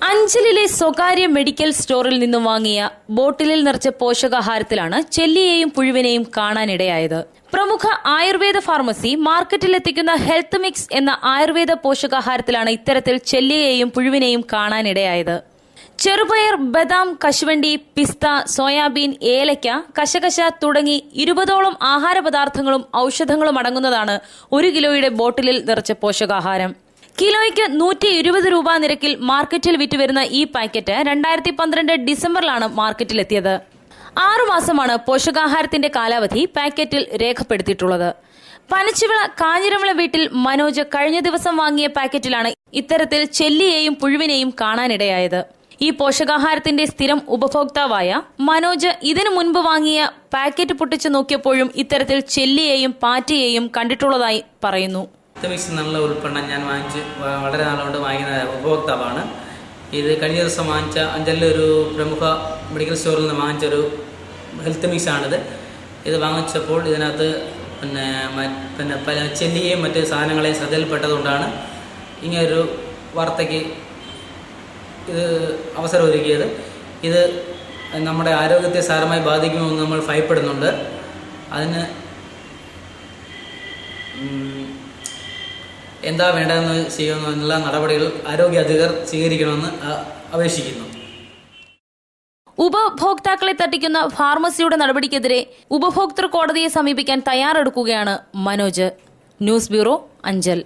അഞ്ചലിലെ സ്വകാര്യ മെഡിക്കൽ സ്റ്റോറിൽ നിന്നും വാങ്ങിയ ബോട്ടിലിൽ നിറച്ച പോഷകാഹാരത്തിലാണ് ചെല്ലിയെയും പുഴുവിനെയും കാണാനിടയായത്. പ്രമുഖ ആയുർവേദ ഫാർമസി മാർക്കറ്റിലെത്തിക്കുന്ന ഹെൽത്ത് മിക്സ് എന്ന ആയുർവേദ പോഷകാഹാരത്തിലാണ് ഇത്തരത്തിൽ ചെല്ലിയെയും പുഴുവിനെയും കാണാനിടയായത്. ചെറുപയർ, ബദാം, കശുവണ്ടി, പിസ്ത, സോയാബീൻ, ഏലയ്ക്ക, കശകശ തുടങ്ങി 20ഓളം ആഹാര പദാർത്ഥങ്ങളും ഔഷധങ്ങളും അടങ്ങുന്നതാണ് 1 കിലോയുടെ ബോട്ടിലിൽ നിറച്ച പോഷകാഹാരം. കിലോയ്ക്ക് 120 രൂപ നിരക്കിൽ മാർക്കറ്റിൽ വിറ്റുവരുന്ന ഈ പാക്കറ്റ് 2012 ഡിസംബറിലാണ് മാർക്കറ്റിലെത്തിയത്. 6 മാസമാണ് പോഷകാഹാരത്തിന്റെ കാലാവധി പാക്കറ്റിൽ രേഖപ്പെടുത്തിയിട്ടുള്ളത്. പനച്ചിവിള കാഞ്ഞിരമല വീട്ടിൽ മനോജ് കഴിഞ്ഞ ദിവസം വാങ്ങിയ പാക്കറ്റിലാണ് ഇത്തരത്തിൽ ചെല്ലിയെയും പുഴുവിനെയും കാണാനിടയായത്. ഈ പോഷകാഹാരത്തിന്റെ സ്ഥിരം ഉപഭോക്താവായ മനോജ് ഇതിനു മുൻപ് വാങ്ങിയ പാക്കറ്റ് പൊട്ടിച്ചു നോക്കിയപ്പോഴും ഇത്തരത്തിൽ ചെല്ലിയെയും പാറ്റയെയും കണ്ടിട്ടുള്ളതായി പറയുന്നു. മിക്സ് എന്നുള്ള ഉൽപ്പന്നം ഞാൻ വളരെ നാളുകൊണ്ട് വാങ്ങിക്കുന്ന ഉപഭോക്താവാണ്. ഇത് കഴിഞ്ഞ ദിവസം വാങ്ങിച്ച അഞ്ചലിലെ ഒരു പ്രമുഖ മെഡിക്കൽ സ്റ്റോറിൽ നിന്ന് വാങ്ങിച്ചൊരു ഹെൽത്ത് മിക്സ് ആണിത്. ഇത് വാങ്ങിച്ചപ്പോൾ ഇതിനകത്ത് പല ചെല്ലിയെയും മറ്റ് സാധനങ്ങളെയും ശ്രദ്ധയിൽപ്പെട്ടതുകൊണ്ടാണ് ഇങ്ങനൊരു വാർത്തയ്ക്ക് ഇത് അവസരമൊരുക്കിയത്. ഇത് നമ്മുടെ ആരോഗ്യത്തെ സാരമായി ബാധിക്കുമെന്ന് നമ്മൾ ഭയപ്പെടുന്നുണ്ട്. അതിന് എന്താ വേണ്ടതെന്ന് ചെയ്യുമെന്നുള്ള നടപടികൾ ആരോഗ്യ അധികൃതർ സ്വീകരിക്കണമെന്ന് അപേക്ഷിക്കുന്നു. ഉപഭോക്താക്കളെ തട്ടിക്കുന്ന ഫാർമസിയുടെ നടപടിക്കെതിരെ ഉപഭോക്തൃ കോടതിയെ സമീപിക്കാൻ തയ്യാറെടുക്കുകയാണ് മനോജ്. News bureau, Anchal.